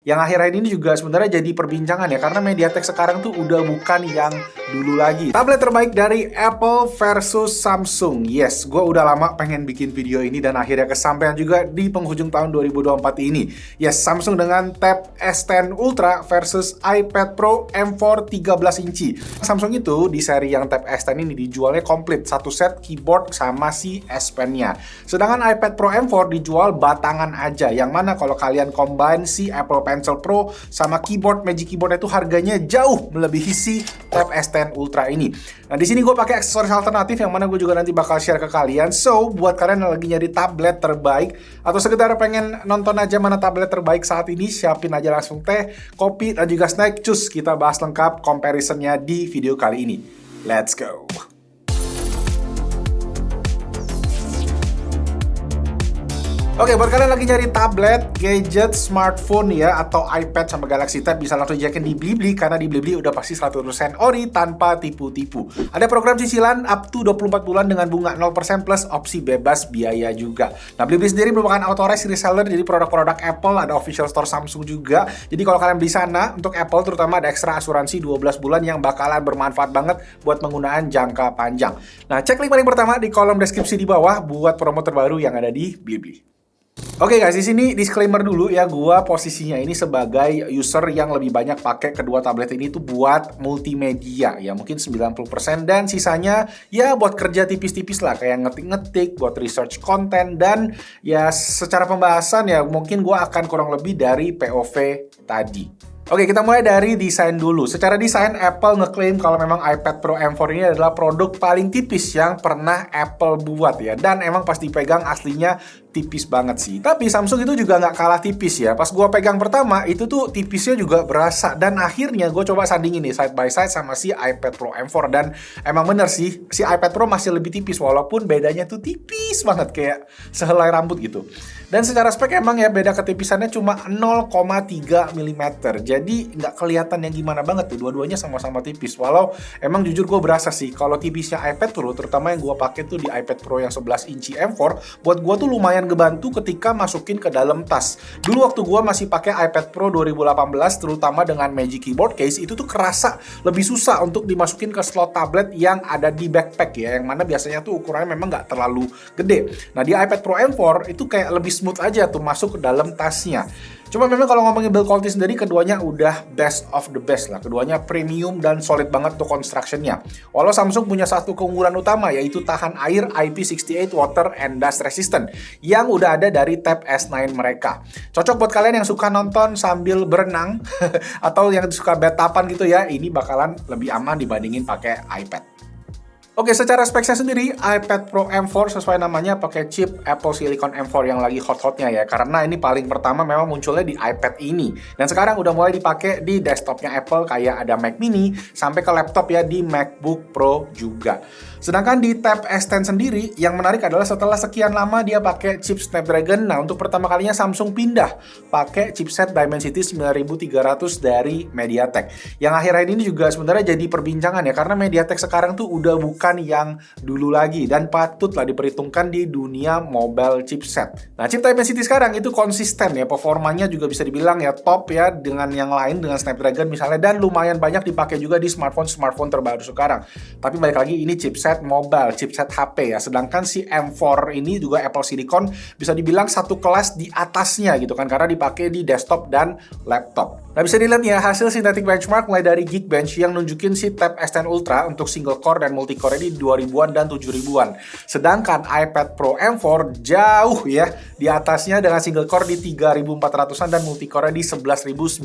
Yang akhir-akhir ini juga sebenarnya jadi perbincangan ya, karena MediaTek sekarang tuh udah bukan yang dulu lagi. Tablet terbaik dari Apple versus Samsung. Yes, gue udah lama pengen bikin video ini dan akhirnya kesampaian juga di penghujung tahun 2024 ini. Yes, Samsung dengan Tab S10 Ultra versus iPad Pro M4 13 inci. Samsung itu di seri yang Tab S10 ini dijualnya komplit, satu set keyboard sama si S Pen-nya. Sedangkan iPad Pro M4 dijual batangan aja, yang mana kalau kalian combine si Apple Pencil Pro sama keyboard Magic Keyboard itu harganya jauh melebihi si Tab S10 Ultra ini. Nah, di sini gue pakai aksesoris alternatif yang mana gue juga nanti bakal share ke kalian. So, buat kalian yang lagi nyari tablet terbaik atau sekedar pengen nonton aja mana tablet terbaik saat ini, siapin aja langsung teh, kopi, dan juga snack. Cus, kita bahas lengkap comparisonnya di video kali ini. Let's go! Oke, buat kalian lagi nyari tablet, gadget, smartphone ya, atau iPad sama Galaxy Tab, bisa langsung jakin di Blibli, karena di Blibli udah pasti 100% ori tanpa tipu-tipu. Ada program cicilan up to 24 bulan dengan bunga 0% plus opsi bebas biaya juga. Nah, Blibli sendiri merupakan authorized reseller dari produk-produk Apple, ada official store Samsung juga. Jadi kalau kalian beli sana, untuk Apple terutama ada ekstra asuransi 12 bulan yang bakalan bermanfaat banget buat penggunaan jangka panjang. Nah, cek link paling pertama di kolom deskripsi di bawah buat promo terbaru yang ada di Blibli. Oke guys, di sini disclaimer dulu ya, gua posisinya ini sebagai user yang lebih banyak pakai kedua tablet ini tuh buat multimedia ya, mungkin 90%, dan sisanya ya buat kerja tipis-tipis lah, kayak ngetik-ngetik, buat research konten, dan ya secara pembahasan ya mungkin gua akan kurang lebih dari POV tadi. Oke, kita mulai dari desain dulu. Secara desain, Apple ngeklaim kalau memang iPad Pro M4 ini adalah produk paling tipis yang pernah Apple buat ya. Dan emang pas dipegang aslinya tipis banget sih. Tapi Samsung itu juga nggak kalah tipis ya. Pas gua pegang pertama, itu tuh tipisnya juga berasa. Dan akhirnya gue coba sandingin nih side by side sama si iPad Pro M4. Dan emang bener sih, si iPad Pro masih lebih tipis. Walaupun bedanya tuh tipis banget, kayak sehelai rambut gitu. Dan secara spek emang ya beda ketipisannya cuma 0,3 mm. Jadi nggak kelihatan yang gimana banget tuh. Dua-duanya sama-sama tipis. Walau emang jujur gue berasa sih kalau tipisnya iPad Pro, terutama yang gue pakai tuh di iPad Pro yang 11 inci M4, buat gue tuh lumayan ngebantu ketika masukin ke dalam tas. Dulu waktu gue masih pakai iPad Pro 2018, terutama dengan Magic Keyboard case, itu tuh kerasa lebih susah untuk dimasukin ke slot tablet yang ada di backpack ya, yang mana biasanya tuh ukurannya memang nggak terlalu gede. Nah, di iPad Pro M4 itu kayak lebih smooth aja tuh masuk ke dalam tasnya. Cuma memang kalau ngomongin build quality sendiri, keduanya udah best of the best lah. Keduanya premium dan solid banget tuh construction-nya. Walau Samsung punya satu keunggulan utama, yaitu tahan air IP68 water and dust resistant yang udah ada dari Tab S9 mereka. Cocok buat kalian yang suka nonton sambil berenang atau yang suka betapan gitu ya, ini bakalan lebih aman dibandingin pakai iPad. Oke, secara speknya sendiri, iPad Pro M4 sesuai namanya pakai chip Apple Silicon M4 yang lagi hot-hotnya ya. Karena ini paling pertama memang munculnya di iPad ini. Dan sekarang udah mulai dipakai di desktopnya Apple, kayak ada Mac Mini, sampai ke laptop ya di MacBook Pro juga. Sedangkan di Tab S10 sendiri, yang menarik adalah setelah sekian lama dia pakai chip Snapdragon. Nah, untuk pertama kalinya Samsung pindah pakai chipset Dimensity 9300 dari MediaTek. Yang akhir-akhir ini juga sebenarnya jadi perbincangan ya, karena MediaTek sekarang tuh udah bukan yang dulu lagi dan patutlah diperhitungkan di dunia mobile chipset. Nah, chip Dimensity sekarang itu konsisten ya, performanya juga bisa dibilang ya top ya dengan yang lain, dengan Snapdragon misalnya, dan lumayan banyak dipakai juga di smartphone terbaru sekarang. Tapi balik lagi, ini chipset mobile, chipset HP ya. Sedangkan si M4 ini juga Apple Silicon bisa dibilang satu kelas di atasnya gitu kan, karena dipakai di desktop dan laptop. Nah, bisa dilihat ya hasil synthetic benchmark mulai dari Geekbench yang nunjukin si Tab S10 Ultra untuk single core dan multi core di 2000-an dan 7000-an. Sedangkan iPad Pro M4 jauh ya di atasnya dengan single core di 3400-an dan multi core di 11900.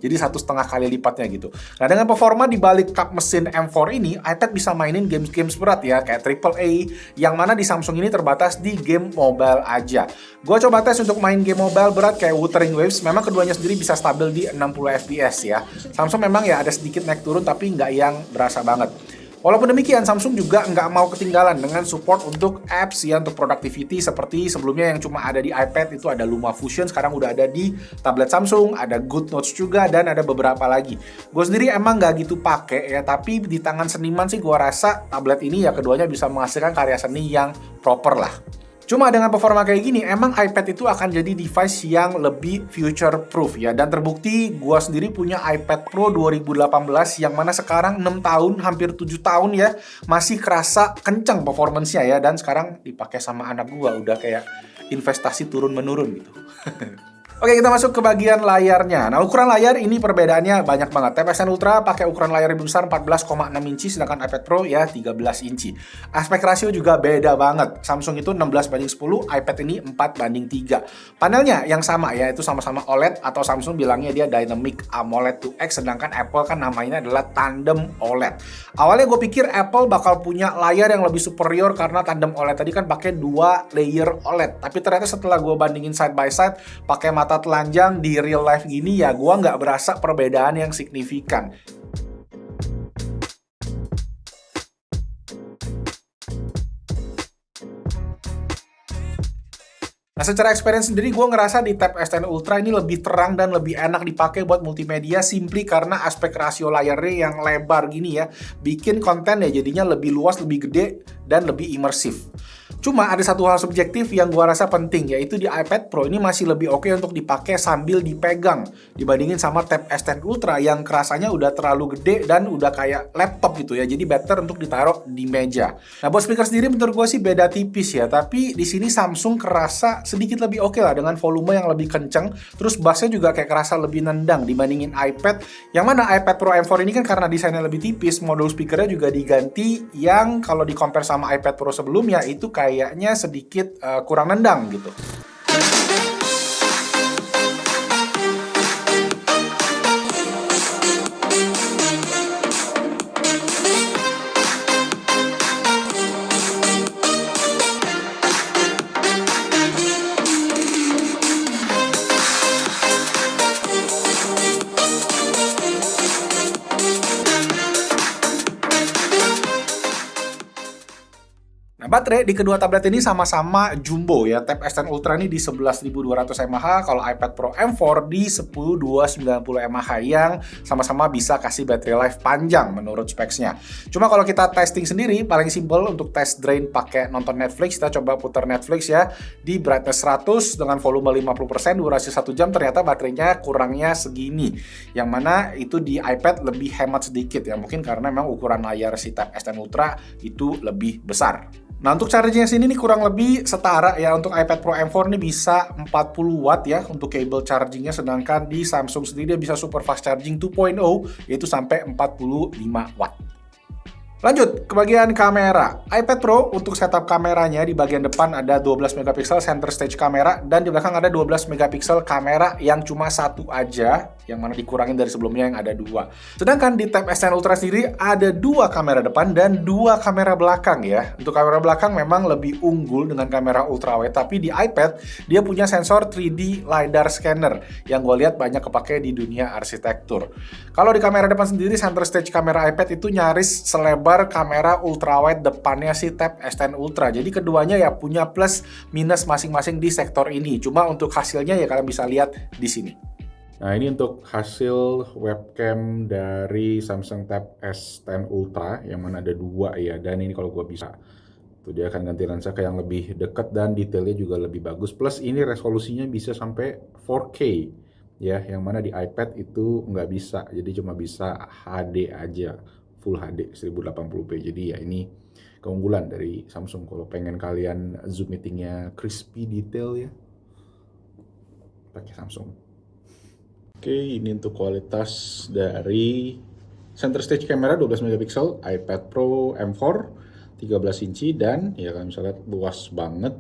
Jadi 1,5 kali lipatnya gitu. Nah, dengan performa di balik kap mesin M4 ini, iPad bisa mainin games-games berat ya, kayak AAA, yang mana di Samsung ini terbatas di game mobile aja. Gue coba tes untuk main game mobile berat kayak Wuthering Waves, memang keduanya sendiri bisa stabil di 60 fps ya. Samsung memang ya ada sedikit naik turun, tapi nggak yang berasa banget. Walaupun demikian, Samsung juga nggak mau ketinggalan dengan support untuk apps ya, untuk productivity seperti sebelumnya yang cuma ada di iPad, itu ada LumaFusion, sekarang udah ada di tablet Samsung, ada GoodNotes juga, dan ada beberapa lagi. Gue sendiri emang nggak gitu pakai ya, tapi di tangan seniman sih gue rasa tablet ini ya keduanya bisa menghasilkan karya seni yang proper lah. Cuma dengan performa kayak gini, emang iPad itu akan jadi device yang lebih future proof ya. Dan terbukti gua sendiri punya iPad Pro 2018 yang mana sekarang 6 tahun, hampir 7 tahun ya, masih kerasa kenceng performance-nya ya. Dan sekarang dipakai sama anak gua, udah kayak investasi turun-menurun gitu. Oke, kita masuk ke bagian layarnya. Nah, ukuran layar ini perbedaannya banyak banget. Tab S10 Ultra pakai ukuran layar lebih besar 14,6 inci, sedangkan iPad Pro ya 13 inci. Aspek rasio juga beda banget. Samsung itu 16:10, iPad ini 4:3. Panelnya yang sama ya, itu sama-sama OLED atau Samsung bilangnya dia Dynamic AMOLED 2X, sedangkan Apple kan namanya adalah Tandem OLED. Awalnya gue pikir Apple bakal punya layar yang lebih superior karena Tandem OLED tadi kan pakai 2 layer OLED. Tapi ternyata setelah gue bandingin side by side, pakai mata telanjang di real life gini ya, gua nggak berasa perbedaan yang signifikan. Nah, secara experience sendiri gue ngerasa di Tab S10 Ultra ini lebih terang dan lebih enak dipakai buat multimedia, simply karena aspek rasio layarnya yang lebar gini ya, bikin konten ya jadinya lebih luas, lebih gede, dan lebih imersif. Cuma ada satu hal subjektif yang gua rasa penting, yaitu di iPad Pro ini masih lebih oke untuk dipakai sambil dipegang dibandingin sama Tab S10 Ultra yang kerasanya udah terlalu gede dan udah kayak laptop gitu ya. Jadi better untuk ditaruh di meja. Nah, buat speaker sendiri menurut gua sih beda tipis ya, tapi di sini Samsung kerasa sedikit lebih oke lah dengan volume yang lebih kenceng, terus bassnya juga kayak kerasa lebih nendang dibandingin iPad. Yang mana iPad Pro M4 ini kan karena desainnya lebih tipis, modul speakernya juga diganti yang kalau di compare sama iPad Pro sebelumnya itu kayaknya sedikit kurang nendang gitu. Baterai di kedua tablet ini sama-sama jumbo ya. Tab S10 Ultra ini di 11.200 mAh, kalau iPad Pro M4 di 10.290 mAh yang sama-sama bisa kasih battery life panjang menurut specs-nya. Cuma kalau kita testing sendiri, paling simple untuk test drain pakai nonton Netflix, kita coba putar Netflix ya di brightness 100 dengan volume 50%, durasi 1 jam, ternyata baterainya kurangnya segini. Yang mana itu di iPad lebih hemat sedikit ya, mungkin karena memang ukuran layar si Tab S10 Ultra itu lebih besar. Nah, untuk charging sini nih kurang lebih setara ya. Untuk iPad Pro M4 ini bisa 40 watt ya untuk cable chargingnya, sedangkan di Samsung sendiri dia bisa super fast charging 2.0 yaitu sampai 45 watt. Lanjut ke bagian kamera. iPad Pro untuk setup kameranya di bagian depan ada 12 megapiksel center stage kamera dan di belakang ada 12 megapiksel kamera yang cuma satu aja, yang mana dikurangin dari sebelumnya yang ada 2. Sedangkan di Tab S10 Ultra sendiri ada 2 kamera depan dan 2 kamera belakang ya. Untuk kamera belakang memang lebih unggul dengan kamera ultrawide, tapi di iPad dia punya sensor 3D LiDAR scanner yang gue lihat banyak kepake di dunia arsitektur. Kalau di kamera depan sendiri center stage kamera iPad itu nyaris selebar kamera ultrawide depannya si Tab S10 Ultra. Jadi keduanya ya punya plus minus masing-masing di sektor ini. Cuma untuk hasilnya ya kalian bisa lihat di sini. Nah, ini untuk hasil webcam dari Samsung Tab S10 Ultra yang mana ada 2 ya. Dan ini kalau gua bisa tuh dia akan ganti lensa ke yang lebih dekat dan detailnya juga lebih bagus. Plus ini resolusinya bisa sampai 4K ya, yang mana di iPad itu nggak bisa. Jadi cuma bisa HD aja. Full HD 1080p. Jadi ya ini keunggulan dari Samsung kalau pengen kalian zoom meetingnya crispy detail ya, pakai Samsung. Oke, ini untuk kualitas dari center stage camera 12 megapiksel iPad Pro M4 13 inci dan ya kalian bisa lihat luas banget.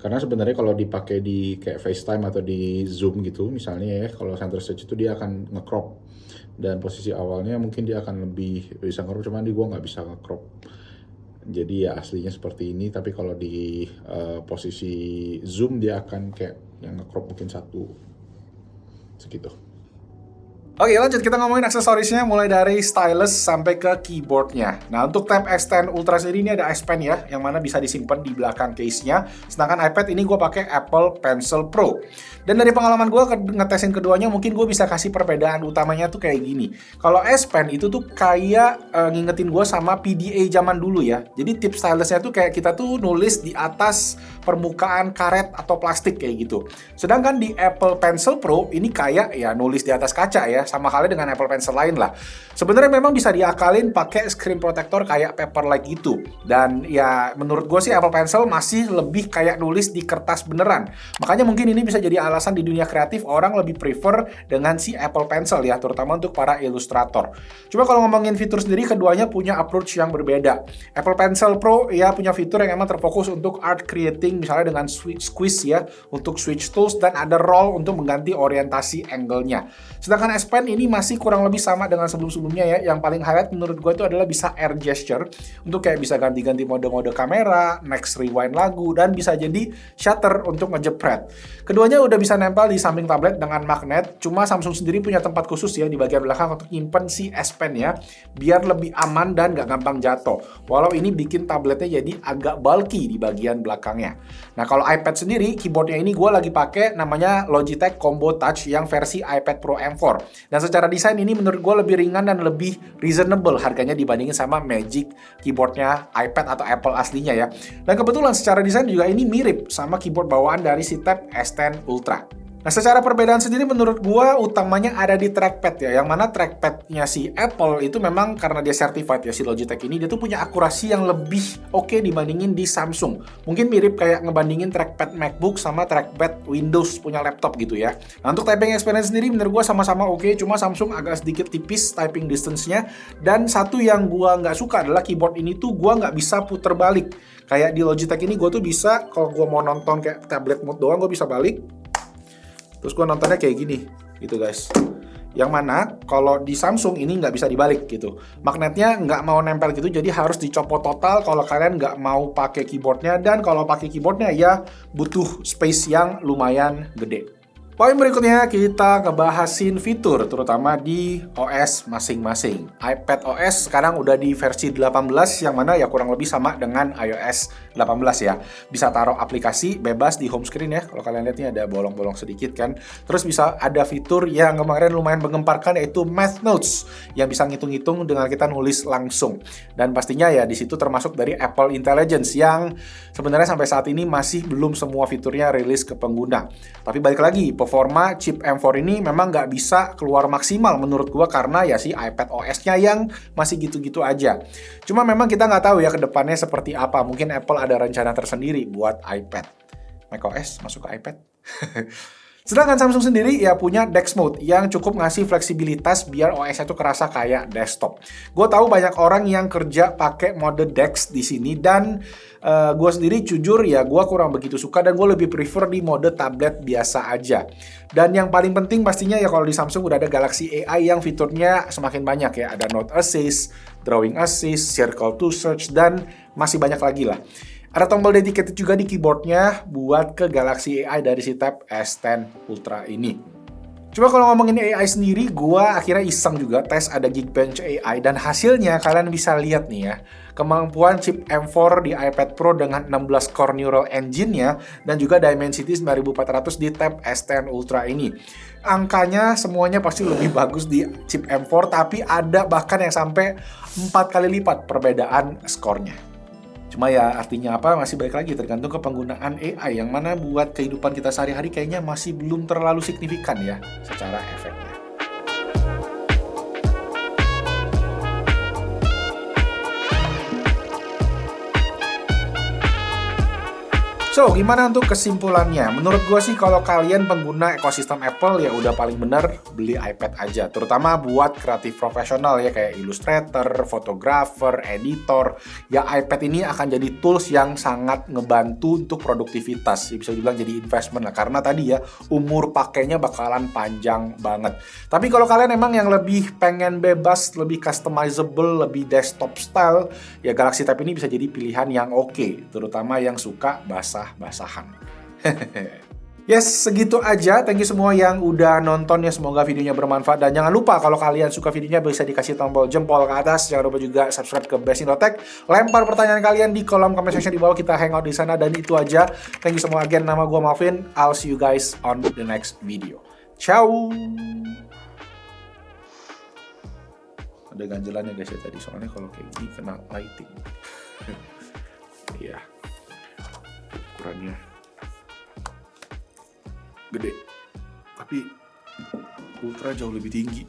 Karena sebenarnya kalau dipakai di kayak FaceTime atau di Zoom gitu misalnya ya, kalau center stage itu dia akan nge-crop. Dan posisi awalnya mungkin dia akan lebih bisa nge-crop, cuman di gua nggak bisa nge-crop. Jadi ya aslinya seperti ini, tapi kalau di posisi Zoom dia akan kayak yang nge-crop mungkin satu segitu. Oke, lanjut kita ngomongin aksesorisnya mulai dari stylus sampai ke keyboardnya. Nah, untuk Tab S10 Ultra sendiri ini ada S Pen ya, yang mana bisa disimpan di belakang case-nya. Sedangkan iPad ini gue pakai Apple Pencil Pro. Dan dari pengalaman gue ngetesin keduanya, mungkin gue bisa kasih perbedaan utamanya tuh kayak gini. Kalau S Pen itu tuh kayak ngingetin gue sama PDA zaman dulu ya. Jadi tip stylusnya tuh kayak kita tuh nulis di atas permukaan karet atau plastik kayak gitu. Sedangkan di Apple Pencil Pro ini kayak ya nulis di atas kaca ya. Sama halnya dengan Apple Pencil lain lah. Sebenarnya memang bisa diakalin pakai screen protector kayak Paperlike gitu. Dan ya menurut gue sih Apple Pencil masih lebih kayak nulis di kertas beneran. Makanya mungkin ini bisa jadi alasan di dunia kreatif orang lebih prefer dengan si Apple Pencil ya, terutama untuk para ilustrator. Cuma kalau ngomongin fitur sendiri, keduanya punya approach yang berbeda. Apple Pencil Pro ya punya fitur yang emang terfokus untuk art creating, misalnya dengan squeeze ya, untuk switch tools, dan ada roll untuk mengganti orientasi angle-nya. Sedangkan S Pen ini masih kurang lebih sama dengan sebelum-sebelumnya ya. Yang paling highlight menurut gue itu adalah bisa air gesture untuk kayak bisa ganti-ganti mode-mode kamera, next rewind lagu, dan bisa jadi shutter untuk ngejepret. Keduanya udah bisa nempel di samping tablet dengan magnet. Cuma Samsung sendiri punya tempat khusus ya di bagian belakang untuk nyimpen si S Pen ya, biar lebih aman dan gak gampang jatuh. Walau ini bikin tabletnya jadi agak bulky di bagian belakangnya. Nah, kalau iPad sendiri, keyboardnya ini gue lagi pakai namanya Logitech Combo Touch yang versi iPad Pro M4. Dan secara desain ini menurut gue lebih ringan dan lebih reasonable harganya dibandingin sama Magic keyboardnya iPad atau Apple aslinya ya. Dan kebetulan secara desain juga ini mirip sama keyboard bawaan dari si Tab S10 Ultra. Nah, secara perbedaan sendiri menurut gua utamanya ada di trackpad ya, yang mana trackpadnya si Apple itu memang karena dia certified ya, si Logitech ini dia tuh punya akurasi yang lebih oke dibandingin di Samsung. Mungkin mirip kayak ngebandingin trackpad MacBook sama trackpad Windows punya laptop gitu ya. Nah, untuk typing experience sendiri menurut gua sama-sama oke, cuma Samsung agak sedikit tipis typing distance-nya. Dan satu yang gua nggak suka adalah keyboard ini tuh gua nggak bisa puter balik. Kayak di Logitech ini gua tuh bisa, kalau gua mau nonton kayak tablet mode doang, gua bisa balik. Terus gue nontonnya kayak gini, gitu guys. Yang mana kalau di Samsung ini nggak bisa dibalik gitu. Magnetnya nggak mau nempel gitu, jadi harus dicopot total kalau kalian nggak mau pakai keyboardnya. Dan kalau pakai keyboardnya ya butuh space yang lumayan gede. Poin berikutnya kita ngebahasin fitur, terutama di OS masing-masing. iPad OS sekarang udah di versi 18, yang mana ya kurang lebih sama dengan iOS 18 ya. Bisa taruh aplikasi bebas di home screen ya, kalau kalian lihat ini ada bolong-bolong sedikit kan. Terus bisa ada fitur yang kemarin lumayan menggemparkan, yaitu Math Notes, yang bisa ngitung-ngitung dengan kita nulis langsung. Dan pastinya ya di situ termasuk dari Apple Intelligence, yang sebenarnya sampai saat ini masih belum semua fiturnya rilis ke pengguna. Tapi balik lagi, performa chip M4 ini memang nggak bisa keluar maksimal menurut gua karena ya si iPad OS-nya yang masih gitu-gitu aja. Cuma memang kita nggak tahu ya ke depannya seperti apa. Mungkin Apple ada rencana tersendiri buat iPad. macOS masuk ke iPad. Sedangkan Samsung sendiri ya punya DeX Mode yang cukup ngasih fleksibilitas biar OS-nya tuh kerasa kayak desktop. Gue tahu banyak orang yang kerja pakai mode DeX di sini, dan gue sendiri jujur ya gue kurang begitu suka dan gue lebih prefer di mode tablet biasa aja. Dan yang paling penting pastinya ya kalau di Samsung udah ada Galaxy AI yang fiturnya semakin banyak ya. Ada Note Assist, Drawing Assist, Circle to Search, dan masih banyak lagi lah. Ada tombol dedicated juga di keyboardnya buat ke Galaxy AI dari si Tab S10 Ultra ini. Cuma kalau ngomongin AI sendiri, gua akhirnya iseng juga tes ada Geekbench AI, dan hasilnya kalian bisa lihat nih ya. Kemampuan chip M4 di iPad Pro dengan 16 core neural engine-nya dan juga Dimensity 9400 di Tab S10 Ultra ini. Angkanya semuanya pasti lebih bagus di chip M4, tapi ada bahkan yang sampai 4 kali lipat perbedaan skornya. Cuma ya artinya apa, masih balik lagi tergantung ke penggunaan AI, yang mana buat kehidupan kita sehari-hari kayaknya masih belum terlalu signifikan ya secara efeknya. So, gimana untuk kesimpulannya? Menurut gue sih kalau kalian pengguna ekosistem Apple ya udah paling bener beli iPad aja. Terutama buat kreatif profesional ya kayak Illustrator, fotografer, editor. Ya iPad ini akan jadi tools yang sangat ngebantu untuk produktivitas. Ya, bisa dibilang jadi investment lah. Karena tadi ya umur pakainya bakalan panjang banget. Tapi kalau kalian emang yang lebih pengen bebas, lebih customizable, lebih desktop style, ya Galaxy Tab ini bisa jadi pilihan yang oke. Terutama yang suka basahan. Yes, segitu aja. Thank you semua yang udah nonton ya. Semoga videonya bermanfaat. Dan jangan lupa kalau kalian suka videonya bisa dikasih tombol jempol ke atas. Jangan lupa juga subscribe ke Best Indotech. Lempar pertanyaan kalian di kolom comment section di bawah. Kita hangout di sana. Dan itu aja. Thank you semua again. Nama gue Malvin. I'll see you guys on the next video. Ciao. Ada ganjelannya guys ya tadi. Soalnya kalau kayak gini kena lighting. Iya. Ukurannya gede, tapi ultra jauh lebih tinggi.